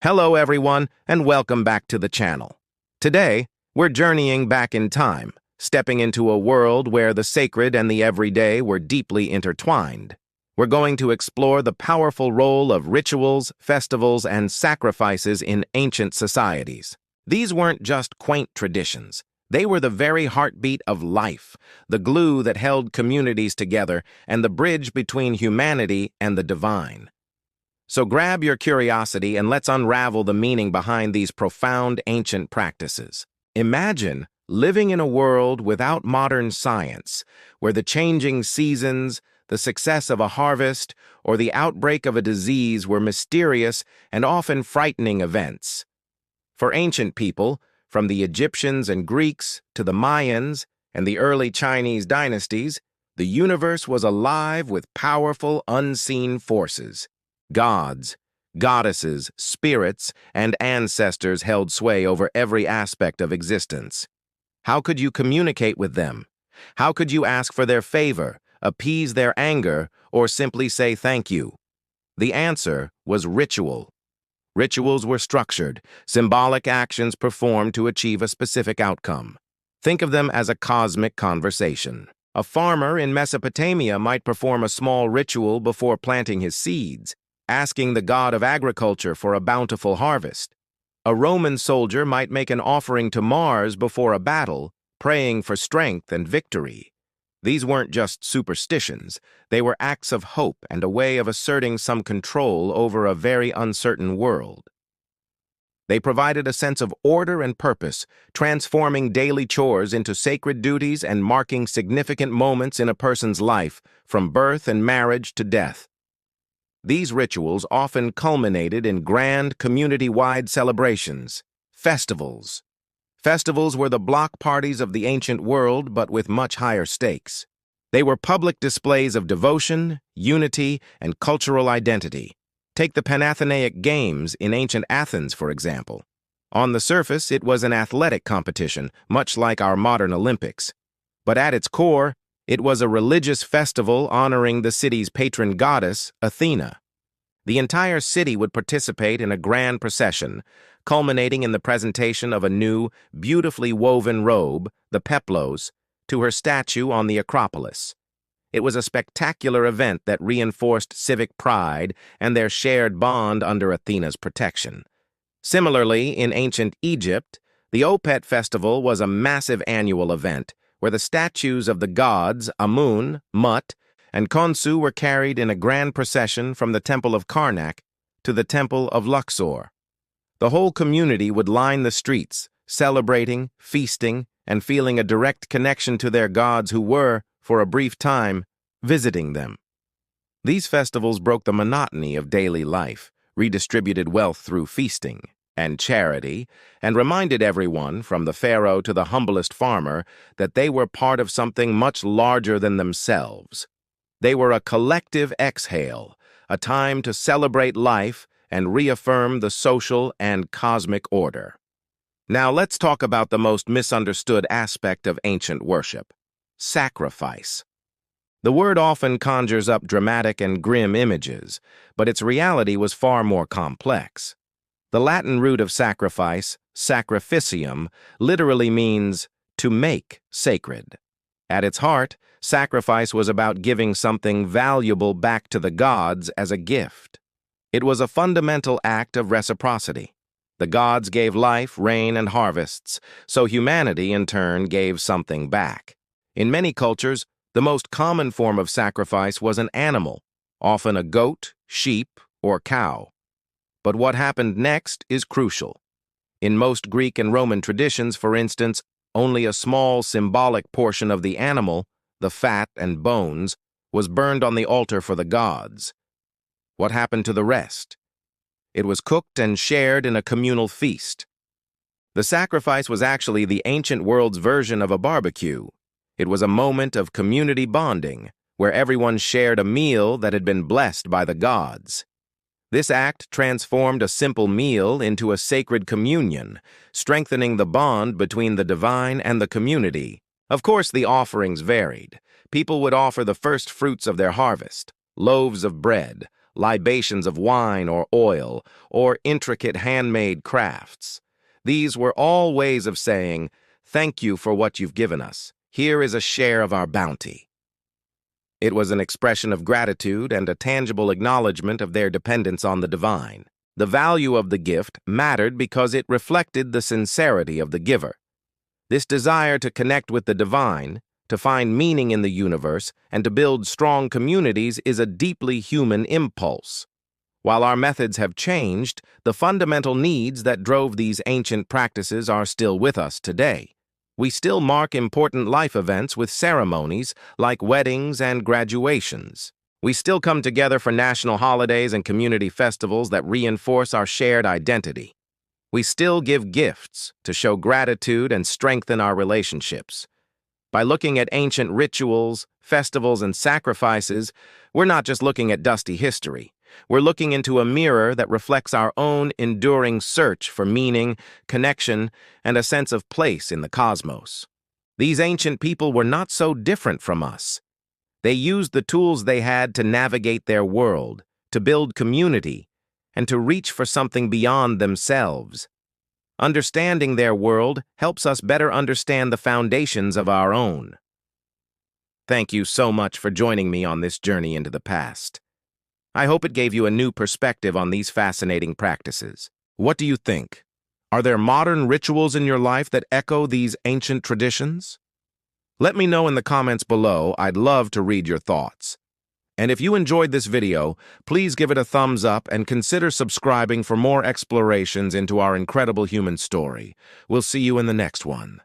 Hello everyone, and welcome back to the channel. Today, we're journeying back in time, stepping into a world where the sacred and the everyday were deeply intertwined. We're going to explore the powerful role of rituals, festivals, and sacrifices in ancient societies. These weren't just quaint traditions. They were the very heartbeat of life, the glue that held communities together, and the bridge between humanity and the divine. So grab your curiosity and let's unravel the meaning behind these profound ancient practices. Imagine living in a world without modern science, where the changing seasons, the success of a harvest, or the outbreak of a disease were mysterious and often frightening events. For ancient people, from the Egyptians and Greeks to the Mayans and the early Chinese dynasties, the universe was alive with powerful, unseen forces. Gods, goddesses, spirits, and ancestors held sway over every aspect of existence. How could you communicate with them? How could you ask for their favor, appease their anger, or simply say thank you? The answer was ritual. Rituals were structured, symbolic actions performed to achieve a specific outcome. Think of them as a cosmic conversation. A farmer in Mesopotamia might perform a small ritual before planting his seeds, asking the god of agriculture for a bountiful harvest. A Roman soldier might make an offering to Mars before a battle, praying for strength and victory. These weren't just superstitions, they were acts of hope and a way of asserting some control over a very uncertain world. They provided a sense of order and purpose, transforming daily chores into sacred duties and marking significant moments in a person's life, from birth and marriage to death. These rituals often culminated in grand, community-wide celebrations, festivals. Festivals were the block parties of the ancient world, but with much higher stakes. They were public displays of devotion, unity, and cultural identity. Take the Panathenaic Games in ancient Athens, for example. On the surface, it was an athletic competition, much like our modern Olympics. But at its core, it was a religious festival honoring the city's patron goddess, Athena. The entire city would participate in a grand procession, culminating in the presentation of a new, beautifully woven robe, the peplos, to her statue on the Acropolis. It was a spectacular event that reinforced civic pride and their shared bond under Athena's protection. Similarly, in ancient Egypt, the Opet festival was a massive annual event, where the statues of the gods Amun, Mut, and Khonsu were carried in a grand procession from the temple of Karnak to the temple of Luxor. The whole community would line the streets, celebrating, feasting, and feeling a direct connection to their gods who were, for a brief time, visiting them. These festivals broke the monotony of daily life, redistributed wealth through feasting and charity, and reminded everyone, from the pharaoh to the humblest farmer, that they were part of something much larger than themselves. They were a collective exhale, a time to celebrate life and reaffirm the social and cosmic order. Now let's talk about the most misunderstood aspect of ancient worship: sacrifice. The word often conjures up dramatic and grim images, but its reality was far more complex. The Latin root of sacrifice, sacrificium, literally means to make sacred. At its heart, sacrifice was about giving something valuable back to the gods as a gift. It was a fundamental act of reciprocity. The gods gave life, rain, and harvests, so humanity, in turn, gave something back. In many cultures, the most common form of sacrifice was an animal, often a goat, sheep, or cow. But what happened next is crucial. In most Greek and Roman traditions, for instance, only a small symbolic portion of the animal, the fat and bones, was burned on the altar for the gods. What happened to the rest? It was cooked and shared in a communal feast. The sacrifice was actually the ancient world's version of a barbecue. It was a moment of community bonding, where everyone shared a meal that had been blessed by the gods. This act transformed a simple meal into a sacred communion, strengthening the bond between the divine and the community. Of course, the offerings varied. People would offer the first fruits of their harvest, loaves of bread, libations of wine or oil, or intricate handmade crafts. These were all ways of saying, "Thank you for what you've given us. Here is a share of our bounty." It was an expression of gratitude and a tangible acknowledgement of their dependence on the divine. The value of the gift mattered because it reflected the sincerity of the giver. This desire to connect with the divine, to find meaning in the universe, and to build strong communities is a deeply human impulse. While our methods have changed, the fundamental needs that drove these ancient practices are still with us today. We still mark important life events with ceremonies like weddings and graduations. We still come together for national holidays and community festivals that reinforce our shared identity. We still give gifts to show gratitude and strengthen our relationships. By looking at ancient rituals, festivals, and sacrifices, we're not just looking at dusty history. We're looking into a mirror that reflects our own enduring search for meaning, connection, and a sense of place in the cosmos. These ancient people were not so different from us. They used the tools they had to navigate their world, to build community, and to reach for something beyond themselves. Understanding their world helps us better understand the foundations of our own. Thank you so much for joining me on this journey into the past. I hope it gave you a new perspective on these fascinating practices. What do you think? Are there modern rituals in your life that echo these ancient traditions? Let me know in the comments below. I'd love to read your thoughts. And if you enjoyed this video, please give it a thumbs up and consider subscribing for more explorations into our incredible human story. We'll see you in the next one.